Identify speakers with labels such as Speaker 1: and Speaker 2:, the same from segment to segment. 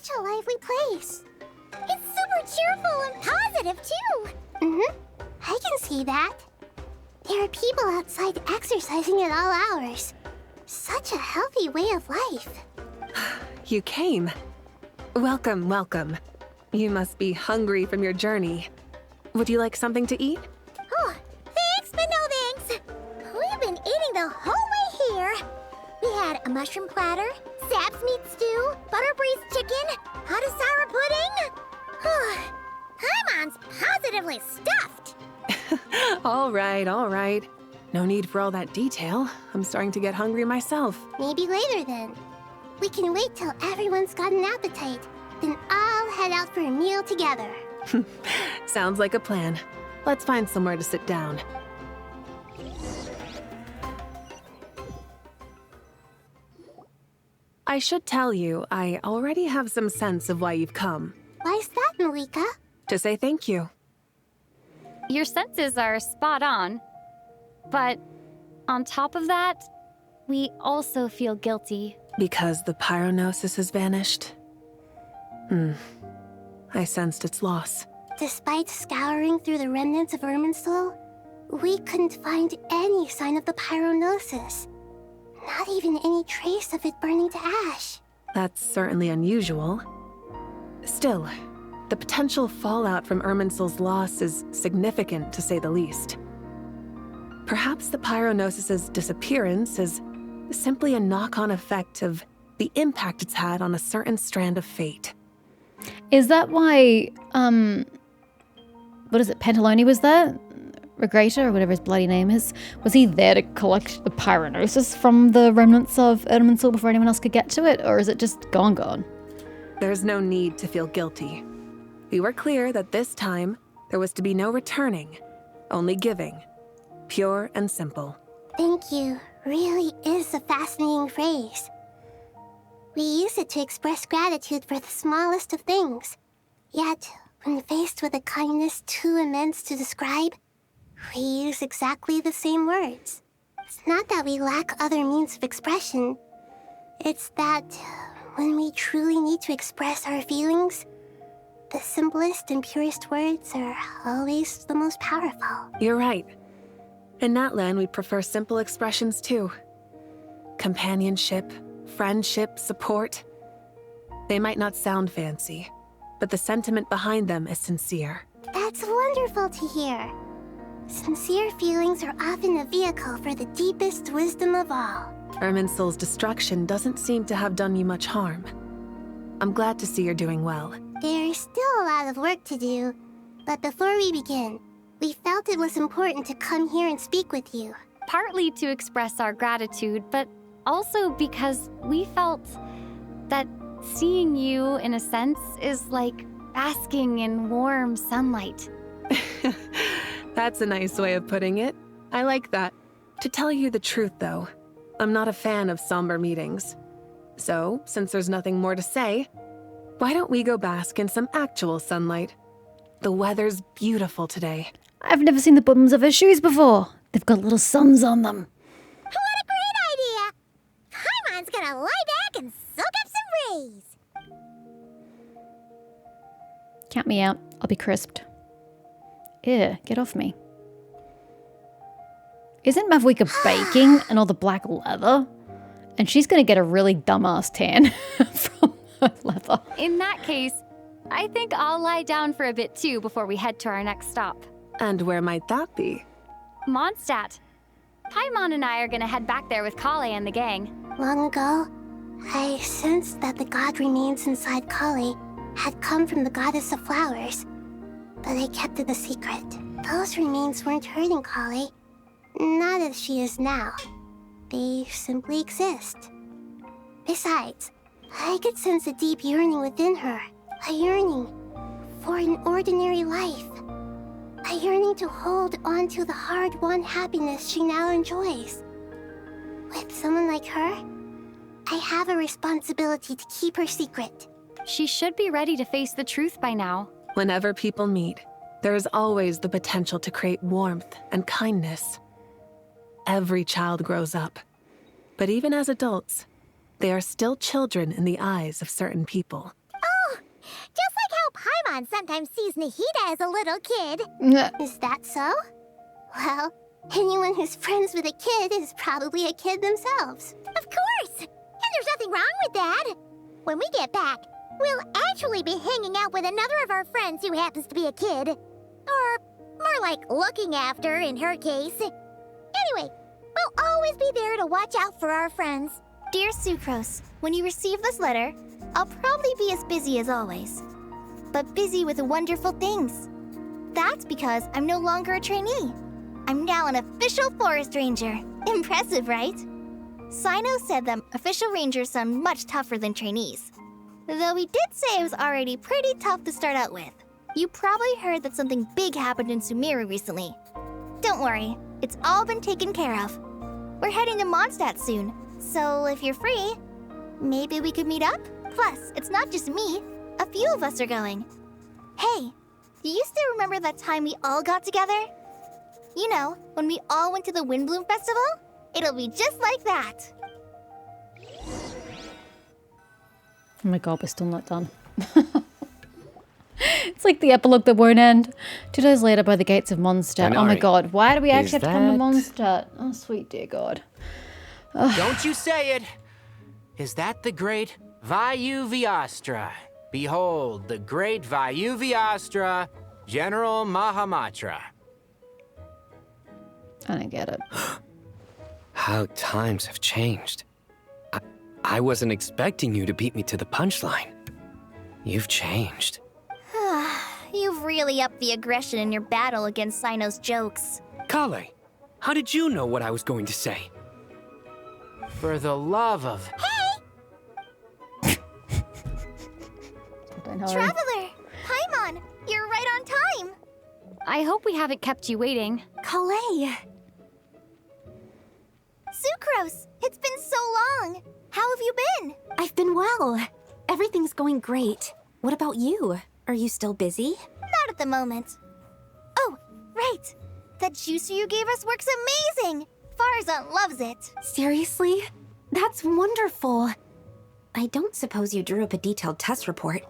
Speaker 1: such a lively place. It's super cheerful and positive, too. Mm-hmm. I can see that. There are people outside exercising at all hours. Such a healthy way of life.
Speaker 2: You came. Welcome, welcome. You must be hungry from your journey. Would you like something to eat?
Speaker 1: Oh, thanks, but no thanks. We've been eating the whole way here. We had a mushroom platter, sap's meat stew, butter braised chicken, hot sour pudding. Paimon's positively stuffed.
Speaker 2: All right. No need for all that detail. I'm starting to get hungry myself.
Speaker 1: Maybe later then. We can wait till everyone's got an appetite. Then I'll head out for a meal together.
Speaker 2: Sounds like a plan. Let's find somewhere to sit down. I should tell you, I already have some sense of why you've come.
Speaker 1: Why's that, Malika?
Speaker 2: To say thank you.
Speaker 3: Your senses are spot on. But on top of that, we also feel guilty.
Speaker 2: Because the pyronosis has vanished? I sensed its loss.
Speaker 1: Despite scouring through the remnants of Irminsul, we couldn't find any sign of the pyronosis. Not even any trace of it burning to ash.
Speaker 2: That's certainly unusual. Still, the potential fallout from Irminsul's loss is significant, to say the least. Perhaps the pyronosis's disappearance is simply a knock-on effect of the impact it's had on a certain strand of fate.
Speaker 4: Is that why, what is it, Pantalone was there? Regrata, or whatever his bloody name is. Was he there to collect the pyronosis from the remnants of Irminsul before anyone else could get to it? Or is it just gone?
Speaker 2: There's no need to feel guilty. We were clear that this time, there was to be no returning, only giving. Pure and simple.
Speaker 1: Thank you really is a fascinating phrase. We use it to express gratitude for the smallest of things. Yet, when faced with a kindness too immense to describe, we use exactly the same words. It's not that we lack other means of expression. It's that when we truly need to express our feelings, the simplest and purest words are always the most powerful.
Speaker 2: You're right. In Natlan, we prefer simple expressions too. Companionship, friendship, support. They might not sound fancy, but the sentiment behind them is sincere.
Speaker 1: That's wonderful to hear. Sincere feelings are often a vehicle for the deepest wisdom of all.
Speaker 2: Irminsul's destruction doesn't seem to have done you much harm. I'm glad to see you're doing well.
Speaker 1: There's still a lot of work to do, but before we begin, we felt it was important to come here and speak with you.
Speaker 3: Partly to express our gratitude, but also because we felt that seeing you, in a sense, is like basking in warm sunlight.
Speaker 2: That's a nice way of putting it. I like that. To tell you the truth, though, I'm not a fan of somber meetings. So, since there's nothing more to say, why don't we go bask in some actual sunlight? The weather's beautiful today.
Speaker 4: I've never seen the bottoms of her shoes before. They've got little suns on them.
Speaker 1: What a great idea! Paimon's gonna lie back and soak up some rays.
Speaker 4: Count me out. I'll be crisped. Ew, get off me. Isn't Mavwika baking and all the black leather? And she's gonna get a really dumbass tan from her leather.
Speaker 3: In that case, I think I'll lie down for a bit too before we head to our next stop.
Speaker 2: And where might that be?
Speaker 3: Mondstadt. Paimon and I are gonna head back there with Kale and the gang.
Speaker 1: Long ago, I sensed that the god remains inside Kali had come from the goddess of flowers, but I kept it a secret. Those remains weren't hurting Kali, not as she is now. They simply exist. Besides, I could sense a deep yearning within her, a yearning for an ordinary life. A yearning to hold on to the hard-won happiness she now enjoys. With someone like her, I have a responsibility to keep her secret.
Speaker 3: She should be ready to face the truth by now.
Speaker 2: Whenever people meet, there is always the potential to create warmth and kindness. Every child grows up, but even as adults, they are still children in the eyes of certain people.
Speaker 5: Paimon sometimes sees Nahida as a little kid.
Speaker 1: Is that so? Well, anyone who's friends with a kid is probably a kid themselves.
Speaker 5: Of course! And there's nothing wrong with that. When we get back, we'll actually be hanging out with another of our friends who happens to be a kid. Or more like looking after, in her case. Anyway, we'll always be there to watch out for our friends.
Speaker 6: Dear Sucrose, when you receive this letter, I'll probably be as busy as always. But busy with wonderful things. That's because I'm no longer a trainee. I'm now an official forest ranger. Impressive, right? Sino said that official rangers sound much tougher than trainees. Though he did say it was already pretty tough to start out with. You probably heard that something big happened in Sumeru recently. Don't worry, it's all been taken care of. We're heading to Mondstadt soon, so if you're free, maybe we could meet up? Plus, it's not just me. A few of us are going. Hey, do you still remember that time we all got together? You know, when we all went to the Windbloom Festival? It'll be just like that.
Speaker 4: Oh my god, we're still not done. It's like the epilogue that won't end. 2 days later by the gates of Mondstadt. Oh my god, why do we actually have to come to Mondstadt? Oh, sweet dear god.
Speaker 7: Don't you say it! Is that the great Vayuviastra? Behold, the great Vayuviastra, General Mahamatra.
Speaker 4: I don't get it.
Speaker 8: How times have changed. I wasn't expecting you to beat me to the punchline. You've changed.
Speaker 6: You've really upped the aggression in your battle against Sino's jokes.
Speaker 8: Kale, how did you know what I was going to say?
Speaker 7: For the love of...
Speaker 6: Traveler! Paimon! You're right on time!
Speaker 3: I hope we haven't kept you waiting.
Speaker 9: Kalei!
Speaker 6: Sucrose! It's been so long! How have you been?
Speaker 9: I've been well. Everything's going great. What about you? Are you still busy?
Speaker 6: Not at the moment. Oh, right! That juicer you gave us works amazing! Farzan loves it!
Speaker 9: Seriously? That's wonderful. I don't suppose you drew up a detailed test report.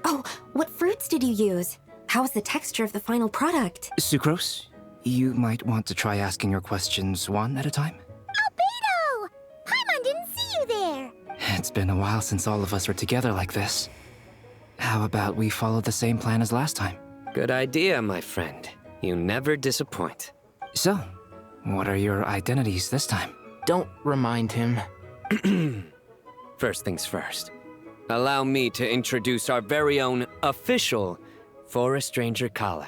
Speaker 9: Oh, what fruits did you use? How's the texture of the final product?
Speaker 10: Sucrose, you might want to try asking your questions one at a time.
Speaker 5: Albedo! Paimon didn't see you there!
Speaker 10: It's been a while since all of us were together like this. How about we follow the same plan as last time?
Speaker 8: Good idea, my friend. You never disappoint.
Speaker 10: So, what are your identities this time?
Speaker 7: Don't remind him.
Speaker 8: First things first. Allow me to introduce our very own official Forest Ranger Kale.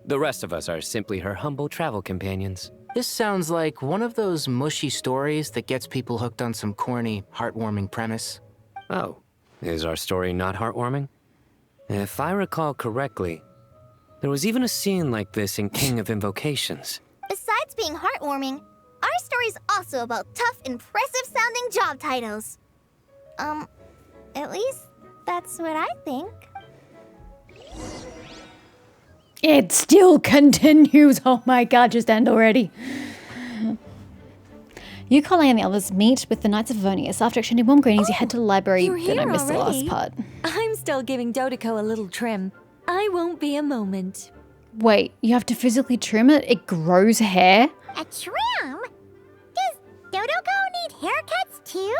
Speaker 8: The rest of us are simply her humble travel companions.
Speaker 7: This sounds like one of those mushy stories that gets people hooked on some corny, heartwarming premise.
Speaker 8: Oh, is our story not heartwarming? If I recall correctly, there was even a scene like this in King of Invocations.
Speaker 6: Besides being heartwarming, our story's also about tough, impressive-sounding job titles. At least that's what I think.
Speaker 4: It still continues. Oh my god, just end already. You, Kale, and the others meet with the Knights of Favonius. After exchanging warm greetings, you head to the library.
Speaker 11: You're
Speaker 4: Then I
Speaker 11: here
Speaker 4: missed the
Speaker 11: already?
Speaker 4: last part.
Speaker 11: I'm still giving Dodeko a little trim. I won't be a moment.
Speaker 4: Wait, you have to physically trim it? It grows hair?
Speaker 5: A trim? Does Dodoko need haircuts too?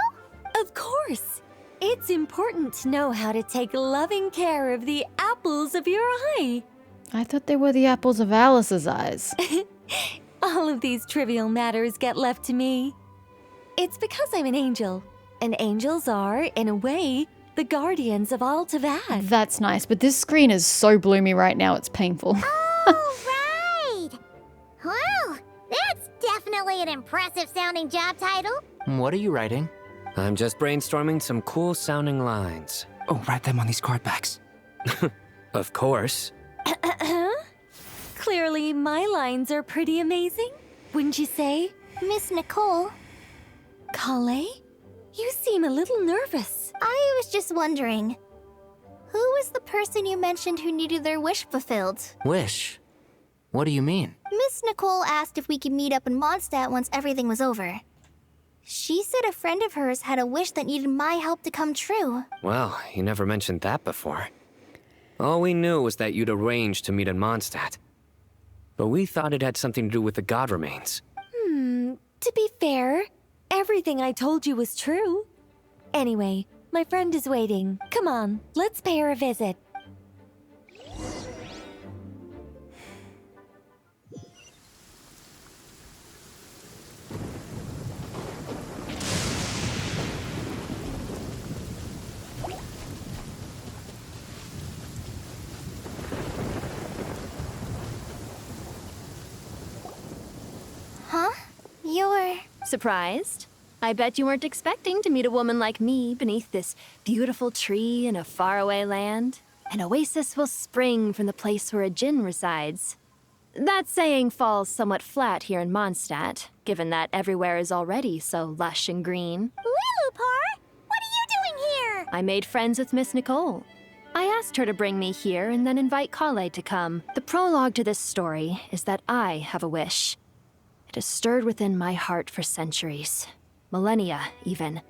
Speaker 11: Of course. It's important to know how to take loving care of the apples of your eye.
Speaker 4: I thought they were the apples of Alice's eyes.
Speaker 11: All of these trivial matters get left to me. It's because I'm an angel. And angels are, in a way, the guardians of all Tavad.
Speaker 4: That's nice, but this screen is so bloomy right now, it's painful.
Speaker 5: Oh, right! Well, that's definitely an impressive-sounding job title.
Speaker 7: What are you writing?
Speaker 8: I'm just brainstorming some cool-sounding lines.
Speaker 10: Oh, write them on these card backs.
Speaker 8: Of course.
Speaker 11: Clearly, my lines are pretty amazing, wouldn't you say?
Speaker 6: Miss Nicole,
Speaker 11: Kale? You seem a little nervous.
Speaker 6: I was just wondering, who was the person you mentioned who needed their wish fulfilled?
Speaker 7: Wish? What do you mean?
Speaker 6: Miss Nicole asked if we could meet up in Mondstadt once everything was over. She said a friend of hers had a wish that needed my help to come true.
Speaker 8: Well, you never mentioned that before. All we knew was that you'd arranged to meet in Mondstadt. But we thought it had something to do with the god remains.
Speaker 11: To be fair, everything I told you was true. Anyway, my friend is waiting. Come on, let's pay her a visit.
Speaker 6: Huh? You're...
Speaker 12: Surprised? I bet you weren't expecting to meet a woman like me beneath this beautiful tree in a faraway land. An oasis will spring from the place where a djinn resides. That saying falls somewhat flat here in Mondstadt, given that everywhere is already so lush and green.
Speaker 5: Lilupar, what are you doing here?
Speaker 12: I made friends with Miss Nicole. I asked her to bring me here and then invite Kale to come. The prologue to this story is that I have a wish. It has stirred within my heart for centuries. Millennia, even.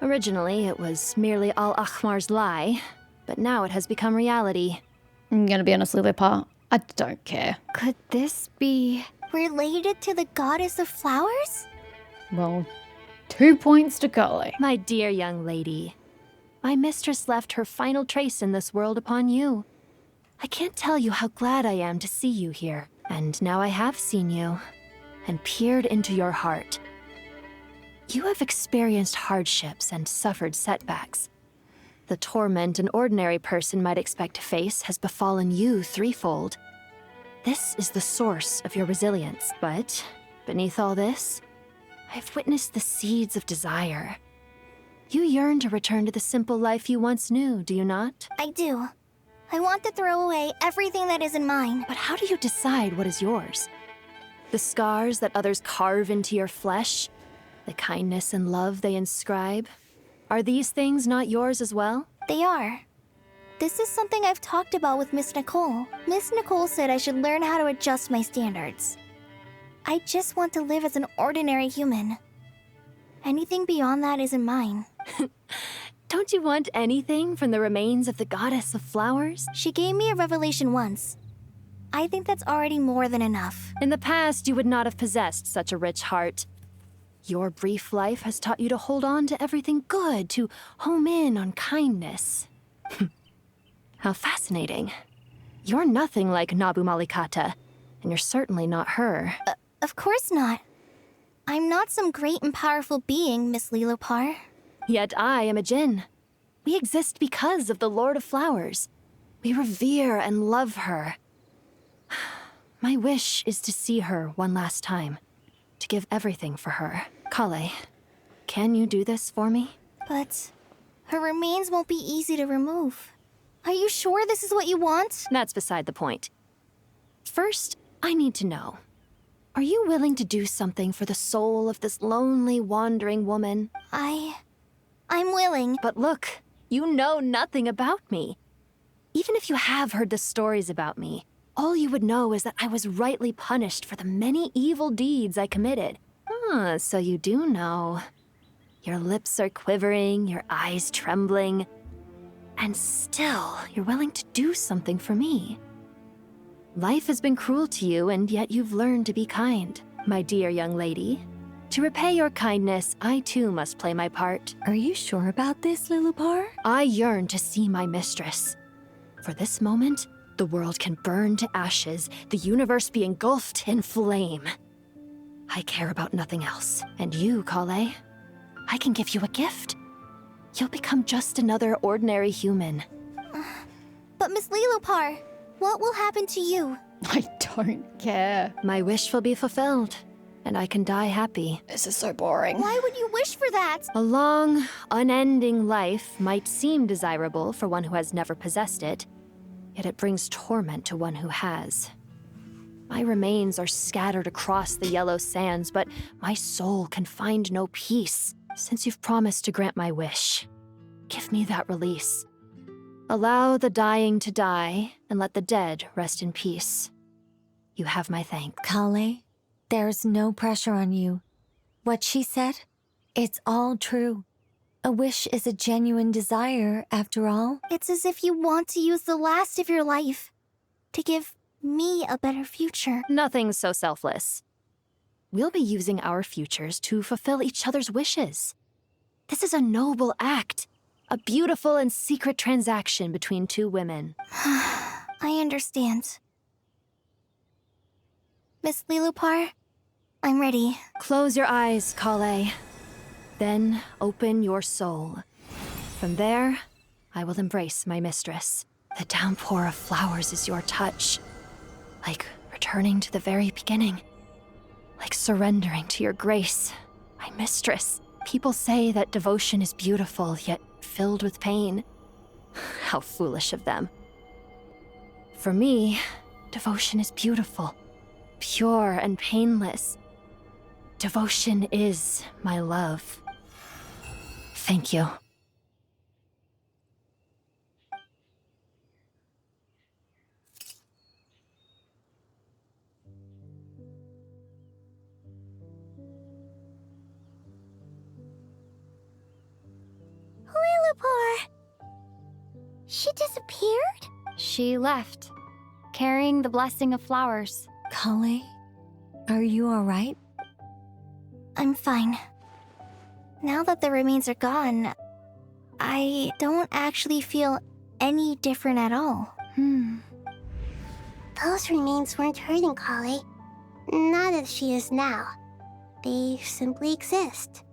Speaker 12: Originally, it was merely Al-Akhmar's lie, but now it has become reality.
Speaker 4: I'm gonna be honest, Lilipar. I don't care.
Speaker 3: Could this be...
Speaker 6: related to the goddess of flowers?
Speaker 4: Well, 2 points to Kale.
Speaker 12: My dear young lady, my mistress left her final trace in this world upon you. I can't tell you how glad I am to see you here. And now I have seen you, and peered into your heart. You have experienced hardships and suffered setbacks. The torment an ordinary person might expect to face has befallen you threefold. This is the source of your resilience, but beneath all this, I've witnessed the seeds of desire. You yearn to return to the simple life you once knew, do you not?
Speaker 6: I do. I want to throw away everything that isn't mine.
Speaker 12: But how do you decide what is yours? The scars that others carve into your flesh? The kindness and love they inscribe? Are these things not yours as well?
Speaker 6: They are. This is something I've talked about with Miss Nicole. Miss Nicole said I should learn how to adjust my standards. I just want to live as an ordinary human. Anything beyond that isn't mine.
Speaker 12: Don't you want anything from the remains of the goddess of flowers?
Speaker 6: She gave me a revelation once. I think that's already more than enough.
Speaker 12: In the past, you would not have possessed such a rich heart. Your brief life has taught you to hold on to everything good, to home in on kindness. How fascinating. You're nothing like Nabu Malikata, and you're certainly not her.
Speaker 6: Of course not. I'm not some great and powerful being, Miss Lilopar.
Speaker 12: Yet I am a djinn. We exist because of the Lord of Flowers. We revere and love her. My wish is to see her one last time, to give everything for her. Kale, can you do this for me?
Speaker 6: But her remains won't be easy to remove. Are you sure this is what you want?
Speaker 12: That's beside the point. First, I need to know. Are you willing to do something for the soul of this lonely, wandering woman?
Speaker 6: I'm willing.
Speaker 12: But look, you know nothing about me. Even if you have heard the stories about me, all you would know is that I was rightly punished for the many evil deeds I committed. Ah, so you do know. Your lips are quivering, your eyes trembling, and still you're willing to do something for me. Life has been cruel to you, and yet you've learned to be kind. My dear young lady, to repay your kindness, I too must play my part.
Speaker 11: Are you sure about this, Lilupar?
Speaker 12: I yearn to see my mistress. For this moment, the world can burn to ashes, the universe be engulfed in flame. I care about nothing else. And you, Kale, I can give you a gift. You'll become just another ordinary human.
Speaker 6: But Miss Lilopar, what will happen to you?
Speaker 4: I don't care.
Speaker 12: My wish will be fulfilled, and I can die happy.
Speaker 4: This is so boring.
Speaker 6: Why would you wish for that?
Speaker 12: A long, unending life might seem desirable for one who has never possessed it, yet it brings torment to one who has. My remains are scattered across the yellow sands, but my soul can find no peace. Since you've promised to grant my wish, give me that release. Allow the dying to die, and let the dead rest in peace. You have my thanks.
Speaker 11: Kale, there's no pressure on you. What she said, it's all true. A wish is a genuine desire, after all.
Speaker 6: It's as if you want to use the last of your life to give me a better future.
Speaker 12: Nothing's so selfless. We'll be using our futures to fulfill each other's wishes. This is a noble act. A beautiful and secret transaction between two women.
Speaker 6: I understand. Miss Lilupar, I'm ready.
Speaker 12: Close your eyes, Kale. Then open your soul. From there, I will embrace my mistress. The downpour of flowers is your touch. Like returning to the very beginning. Like surrendering to your grace, my mistress. People say that devotion is beautiful, yet filled with pain. How foolish of them. For me, devotion is beautiful, pure and painless. Devotion is my love. Thank you.
Speaker 5: Lilupar! She disappeared?
Speaker 3: She left, carrying the blessing of flowers.
Speaker 11: Kale, are you alright?
Speaker 6: I'm fine. Now that the remains are gone, I don't actually feel any different at all.
Speaker 1: Those remains weren't hurting Kali. Not as she is now. They simply exist.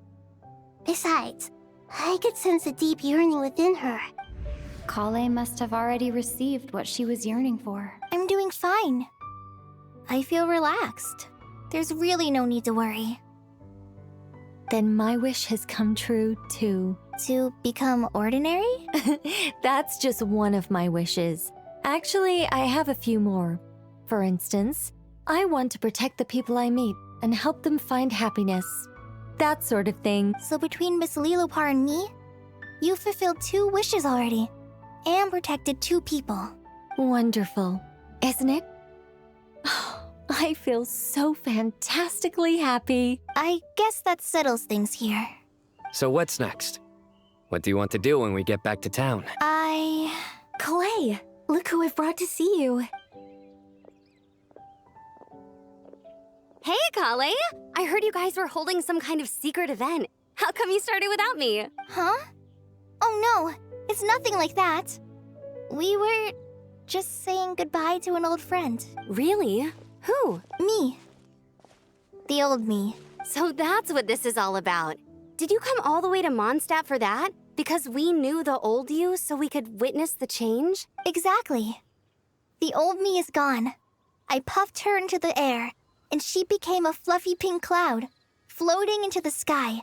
Speaker 1: Besides, I could sense a deep yearning within her.
Speaker 3: Kale must have already received what she was yearning for.
Speaker 6: I'm doing fine. I feel relaxed. There's really no need to worry.
Speaker 11: Then my wish has come true, too.
Speaker 6: To become ordinary?
Speaker 11: That's just one of my wishes. Actually, I have a few more. For instance, I want to protect the people I meet and help them find happiness. That sort of thing.
Speaker 6: So between Miss Lilupar and me, you fulfilled 2 wishes already, and protected 2 people.
Speaker 11: Wonderful, isn't it? I feel so fantastically happy.
Speaker 6: I guess that settles things here.
Speaker 8: So what's next? What do you want to do when we get back to town?
Speaker 9: Clay, look who I've brought to see you.
Speaker 13: Hey, Kale! I heard you guys were holding some kind of secret event. How come you started without me?
Speaker 6: Huh? Oh no, it's nothing like that. We were just saying goodbye to an old friend.
Speaker 13: Really? Who?
Speaker 6: Me. The old me.
Speaker 13: So that's what this is all about. Did you come all the way to Mondstadt for that? Because we knew the old you so we could witness the change?
Speaker 6: Exactly. The old me is gone. I puffed her into the air, and she became a fluffy pink cloud, floating into the sky,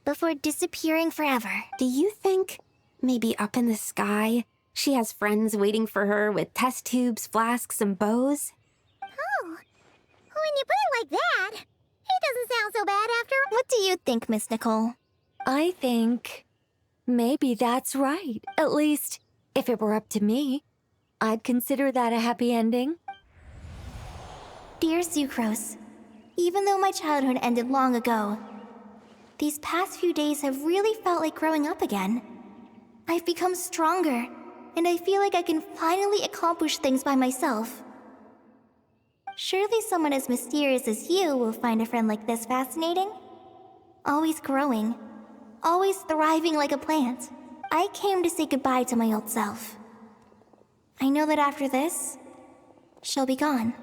Speaker 6: before disappearing forever.
Speaker 9: Do you think, maybe up in the sky, she has friends waiting for her with test tubes, flasks, and bows?
Speaker 5: Oh, when you put it like that, it doesn't sound so bad after...
Speaker 6: What do you think, Miss Nicole?
Speaker 11: I think maybe that's right. At least, if it were up to me, I'd consider that a happy ending.
Speaker 6: Dear Sucrose, even though my childhood ended long ago, these past few days have really felt like growing up again. I've become stronger, and I feel like I can finally accomplish things by myself. Surely someone as mysterious as you will find a friend like this fascinating? Always growing, always thriving like a plant. I came to say goodbye to my old self. I know that after this, she'll be gone.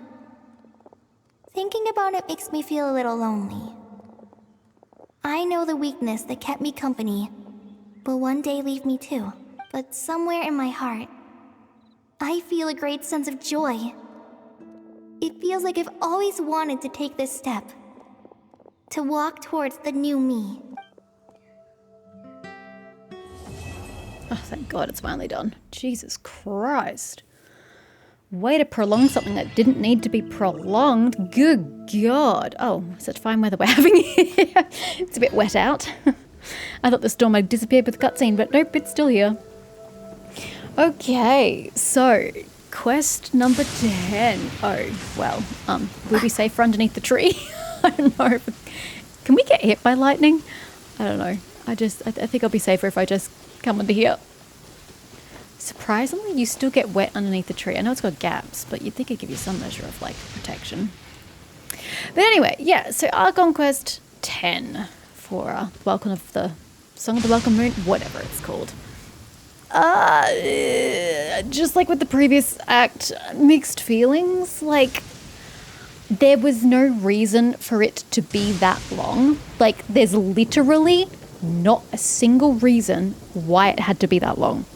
Speaker 6: Thinking about it makes me feel a little lonely. I know the weakness that kept me company will one day leave me too. But somewhere in my heart, I feel a great sense of joy. It feels like I've always wanted to take this step. To walk towards the new me.
Speaker 4: Oh, thank God it's finally done. Jesus Christ. Way to prolong something that didn't need to be prolonged. Good God. Oh, such fine weather we're having here. It's a bit wet out. I thought the storm had disappeared with the cutscene, but nope, it's still here. Okay, so quest number 10. Oh, well, will we safe for underneath the tree? I don't know. Can we get hit by lightning? I don't know. I think I'll be safer if I just come under here. Surprisingly, you still get wet underneath the tree. I know it's got gaps, but you'd think it'd give you some measure of, like, protection. But anyway, yeah, so Archon Quest 10 for Welcome of the Song of the Welcome Moon, whatever it's called. Just like with the previous act, mixed feelings. Like, there was no reason for it to be that long. Like, there's literally not a single reason why it had to be that long.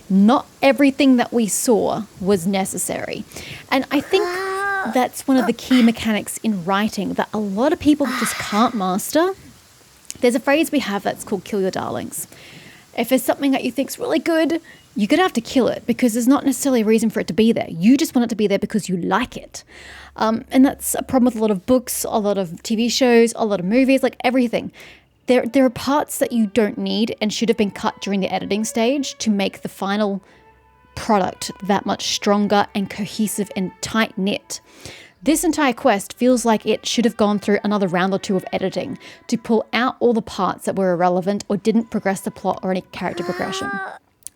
Speaker 4: Not everything that we saw was necessary. And I think that's one of the key mechanics in writing that a lot of people just can't master. There's a phrase we have that's called kill your darlings. If there's something that you think's really good, you're going to have to kill it because there's not necessarily a reason for it to be there. You just want it to be there because you like it. And that's a problem with a lot of books, a lot of TV shows, a lot of movies, like everything. There are parts that you don't need and should have been cut during the editing stage to make the final product that much stronger and cohesive and tight-knit. This entire quest feels like it should have gone through another round or two of editing to pull out all the parts that were irrelevant or didn't progress the plot or any character progression.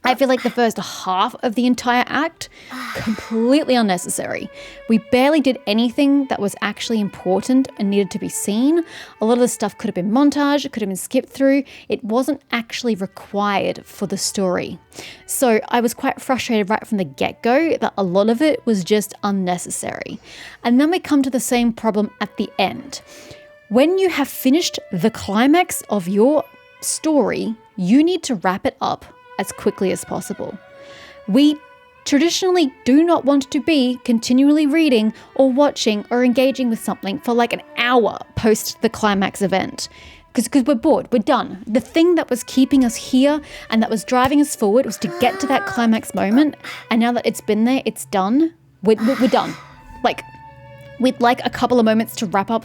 Speaker 4: I feel like the first half of the entire act, completely unnecessary. We barely did anything that was actually important and needed to be seen. A lot of the stuff could have been montage, it could have been skipped through. It wasn't actually required for the story. So I was quite frustrated right from the get-go that a lot of it was just unnecessary. And then we come to the same problem at the end. When you have finished the climax of your story, you need to wrap it up as quickly as possible. We traditionally do not want to be continually reading or watching or engaging with something for like an hour post the climax event. Because we're bored, we're done. The thing that was keeping us here and that was driving us forward was to get to that climax moment. And now that it's been there, it's done. We're done. Like, we'd like a couple of moments to wrap up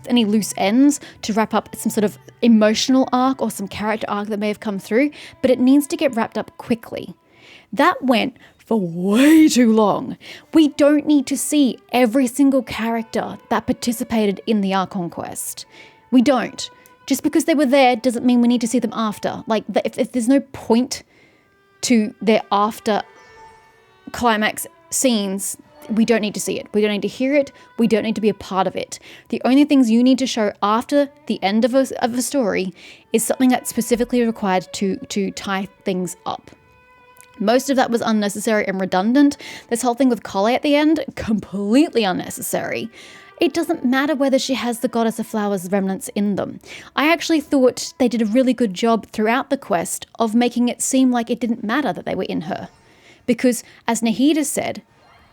Speaker 4: any loose ends, to wrap up some sort of emotional arc or some character arc that may have come through, but it needs to get wrapped up quickly. That went for way too long. We don't need to see every single character that participated in the Archon quest. We don't. Just because they were there doesn't mean we need to see them after. Like, if there's no point to their after climax scenes, we don't need to see it. We don't need to hear it. We don't need to be a part of it. The only things you need to show after the end of a story is something that's specifically required to tie things up. Most of that was unnecessary and redundant. This whole thing with Collei at the end, completely unnecessary. It doesn't matter whether she has the Goddess of Flowers remnants in them. I actually thought they did a really good job throughout the quest of making it seem like it didn't matter that they were in her. Because, as Nahida said,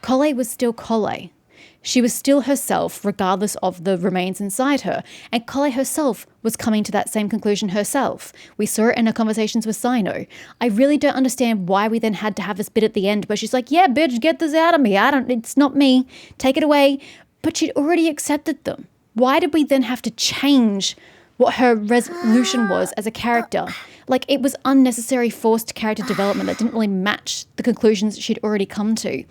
Speaker 4: Collei was still Collei. She was still herself regardless of the remains inside her, and Collei herself was coming to that same conclusion herself. We saw it in her conversations with Sino. I really don't understand why we then had to have this bit at the end where she's like, yeah, bitch, get this out of me. It's not me. Take it away. But she'd already accepted them. Why did we then have to change what her resolution was as a character? Like, it was unnecessary forced character development that didn't really match the conclusions she'd already come to.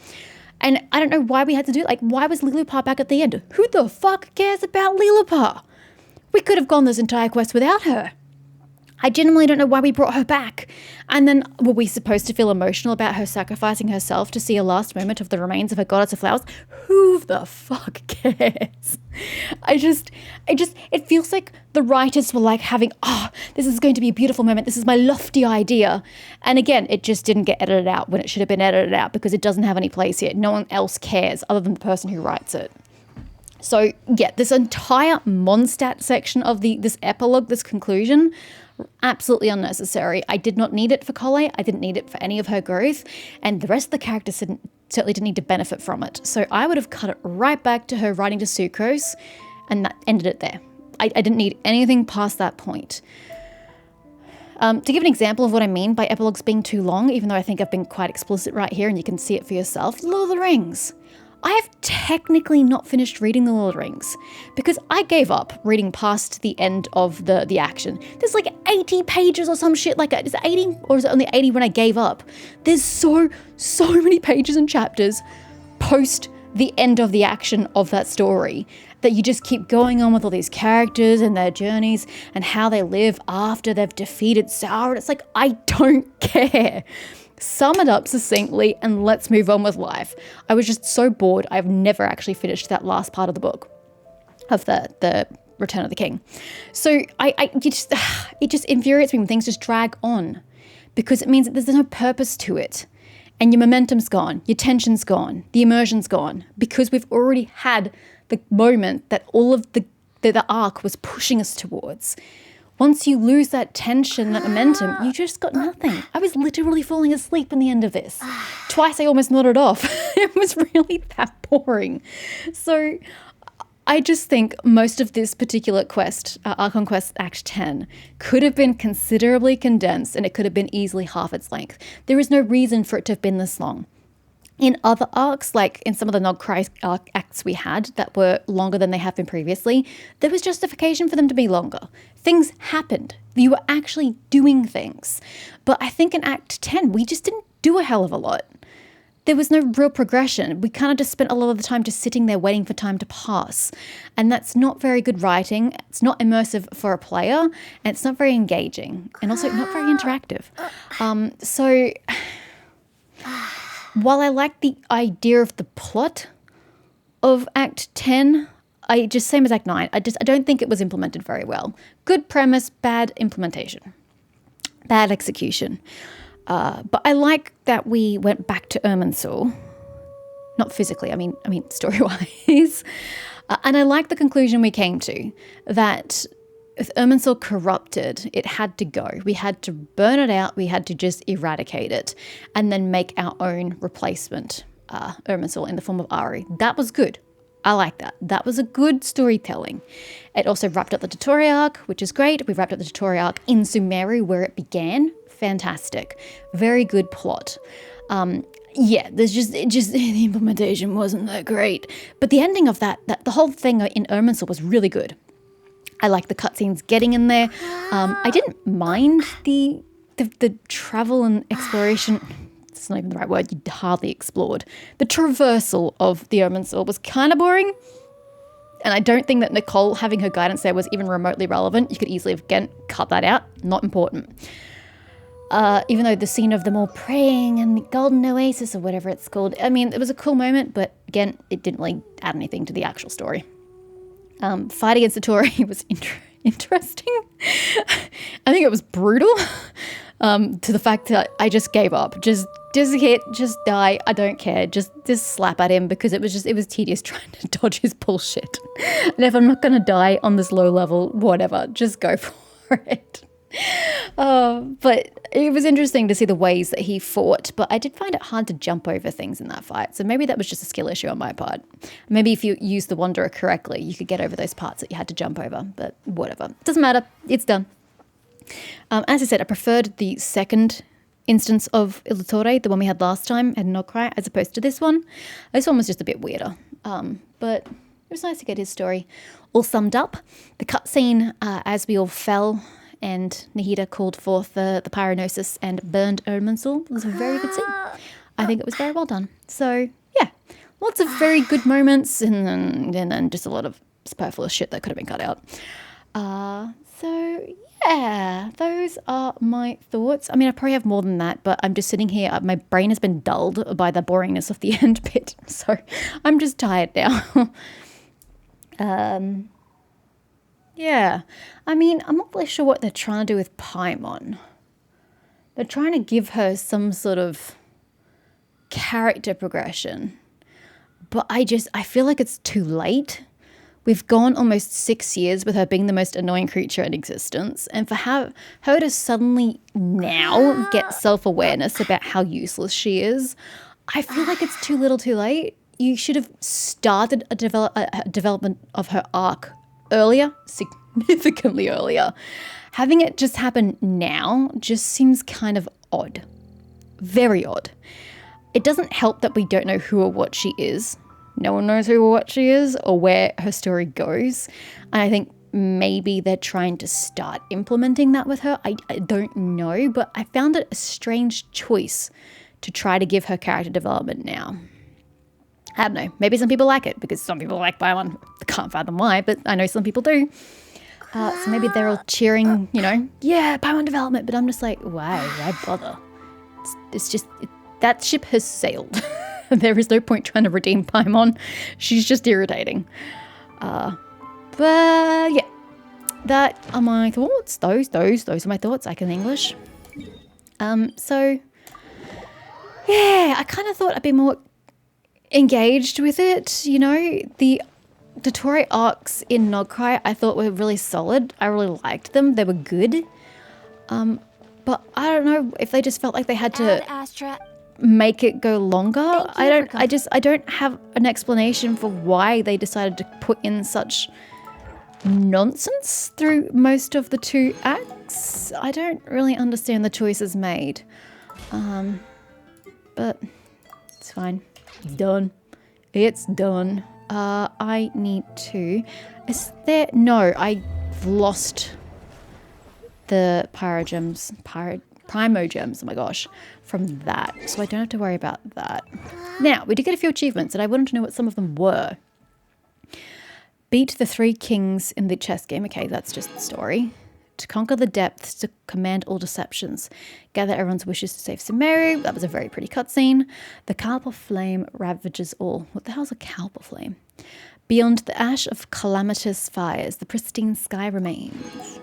Speaker 4: And I don't know why we had to do it. Like, why was Lilipar back at the end? Who the fuck cares about Lilipar? We could have gone this entire quest without her. I genuinely don't know why we brought her back. And then, were we supposed to feel emotional about her sacrificing herself to see a last moment of the remains of her Goddess of Flowers? Who the fuck cares? It feels like the writers were like having, this is going to be a beautiful moment. This is my lofty idea. And again, it just didn't get edited out when it should have been edited out because it doesn't have any place here. No one else cares other than the person who writes it. So yeah, this entire Mondstadt section of this epilogue, this conclusion, absolutely unnecessary. I did not need it for Collei. I didn't need it for any of her growth. And the rest of the characters certainly didn't need to benefit from it. So I would have cut it right back to her writing to Sucrose, and that ended it there. I didn't need anything past that point. To give an example of what I mean by epilogues being too long, even though I think I've been quite explicit right here and you can see it for yourself, Lord of the Rings. I have technically not finished reading The Lord of the Rings because I gave up reading past the end of the action. There's like 80 pages or some shit like that. Is it 80 or is it only 80 when I gave up? There's so many pages and chapters post the end of the action of that story. that you just keep going on with all these characters and their journeys and how they live after they've defeated Sauron. It's like, I don't care. Sum it up succinctly and let's move on with life. I was just so bored. I've never actually finished that last part of the book, of the Return of the King. So it just infuriates me when things just drag on, because it means that there's no purpose to it. And your momentum's gone, your tension's gone, the immersion's gone, because we've already had the moment that all of the arc was pushing us towards. Once you lose that tension, that momentum, you just got nothing. I was literally falling asleep in the end of this. Twice I almost nodded off. It was really that boring. So I just think most of this particular quest, Archon Quest Act 10, could have been considerably condensed, and it could have been easily half its length. There is no reason for it to have been this long. In other arcs, like in some of the Nogcry acts we had that were longer than they have been previously, there was justification for them to be longer. Things happened. You were actually doing things. But I think in Act 10, we just didn't do a hell of a lot. There was no real progression. We kind of just spent a lot of the time just sitting there waiting for time to pass. And that's not very good writing. It's not immersive for a player. And it's not very engaging. And also not very interactive. So while I like the idea of the plot of Act 10, same as Act 9, I don't think it was implemented very well. Good premise, bad implementation. Bad execution. But I like that we went back to Irminsul. Not physically, I mean story-wise. And I like the conclusion we came to, that if Irminsul corrupted, it had to go. We had to burn it out. We had to just eradicate it and then make our own replacement, Irminsul, in the form of Ari. That was good. I like that. That was a good storytelling. It also wrapped up the tutorial arc, which is great. We wrapped up the tutorial arc in Sumeru, where it began. Fantastic. Very good plot. The implementation wasn't that great. But the ending of that the whole thing in Irminsul was really good. I like the cutscenes getting in there. I didn't mind the travel and exploration. It's not even the right word. You hardly explored. The traversal of the Irminsul was kind of boring. And I don't think that Nicole having her guidance there was even remotely relevant. You could easily have, again, cut that out. Not important. Even though the scene of them all praying and the Golden Oasis or whatever it's called, I mean, it was a cool moment, but again, it didn't really add anything to the actual story. Fight against the Tory was interesting. I think it was brutal to the fact that I just gave up. Just hit, just die. I don't care. Just slap at him, because it was tedious trying to dodge his bullshit. And if I'm not going to die on this low level, whatever, just go for it. But it was interesting to see the ways that he fought, but I did find it hard to jump over things in that fight. So maybe that was just a skill issue on my part. Maybe if you used the Wanderer correctly, you could get over those parts that you had to jump over, but whatever. Doesn't matter. It's done. As I said, I preferred the second instance of Illuttore, the one we had last time at Nogcry, as opposed to this one. This one was just a bit weirder. But it was nice to get his story all summed up. The cutscene as we all fell and Nahida called forth the Pyronosis and burned Irminsul was a very good scene. I think it was very well done. So, yeah, lots of very good moments and then just a lot of superfluous shit that could have been cut out. So, yeah, those are my thoughts. I mean, I probably have more than that, but I'm just sitting here. My brain has been dulled by the boringness of the end bit. So I'm just tired now. Yeah, I mean, I'm not really sure what they're trying to do with Paimon. They're trying to give her some sort of character progression, but I feel like it's too late. We've gone almost 6 years with her being the most annoying creature in existence, and for her to suddenly now get self-awareness about how useless she is, I feel like it's too little too late. You should have started a development of her arc earlier, significantly earlier. Having it just happen now just seems kind of odd. Very odd. It doesn't help that we don't know who or what she is. No one knows who or what she is or where her story goes. And I think maybe they're trying to start implementing that with her. I don't know, but I found it a strange choice to try to give her character development now. I don't know. Maybe some people like it because some people like Paimon. I can't fathom why, but I know some people do. So maybe they're all cheering, you know, yeah, Paimon development. But I'm just like, why bother? It's just, that ship has sailed. There is no point trying to redeem Paimon. She's just irritating. But yeah, that are my thoughts. Those are my thoughts. I can English. So yeah, I kind of thought I'd be more engaged with it. You know, the Dotori arcs in Nogcry I thought were really solid. I really liked them. They were good. But I don't know if they just felt like they had to make it go longer. I don't have an explanation for why they decided to put in such nonsense through most of the 2 acts. I don't really understand the choices made. But it's fine. It's done. It's done. I need to... Is there... No, I've lost the Primogems, oh my gosh, from that. So I don't have to worry about that. Now, we did get a few achievements, and I wanted to know what some of them were. Beat the 3 kings in the chess game. Okay, that's just the story. To conquer the depths, to command all deceptions. Gather everyone's wishes to save Sumeru. That was a very pretty cutscene. The Kalpa flame ravages all. What the hell's a Kalpa flame? Beyond the ash of calamitous fires, the pristine sky remains.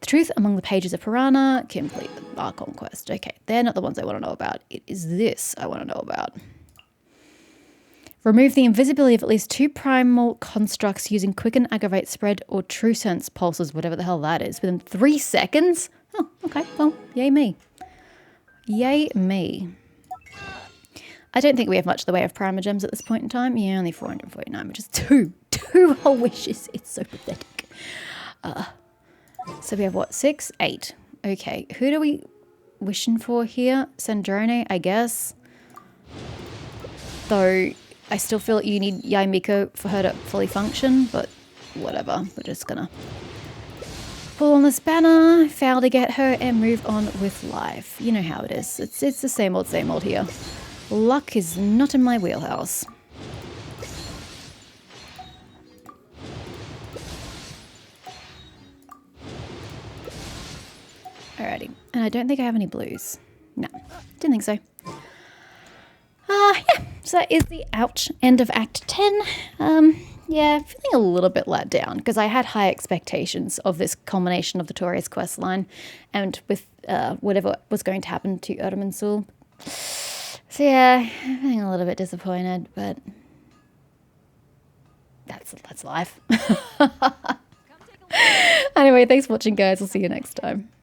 Speaker 4: The truth among the pages of Piranha. Complete the Archon quest. Okay, they're not the ones I want to know about. It is this I want to know about. Remove the invisibility of at least 2 primal constructs using quicken, aggravate, spread, or true sense pulses, whatever the hell that is, within 3 seconds? Oh, okay. Well, yay me. Yay me. I don't think we have much in the way of Primogems at this point in time. Yeah, only 449, which is 2 whole wishes. It's so pathetic. So we have what? 6? 8. Okay, who do we wishing for here? Sandrone, I guess. Though I still feel like you need Yaimiko for her to fully function, but whatever. We're just gonna pull on this banner, fail to get her, and move on with life. You know how it is. It's the same old here. Luck is not in my wheelhouse. Alrighty, and I don't think I have any blues. No, didn't think so. Yeah, so that is the end of Act 10. Yeah, feeling a little bit let down because I had high expectations of this culmination of the Tori's quest line and with whatever was going to happen to Irminsul. So yeah, I'm feeling a little bit disappointed, but that's life. Anyway, thanks for watching, guys. I'll see you next time.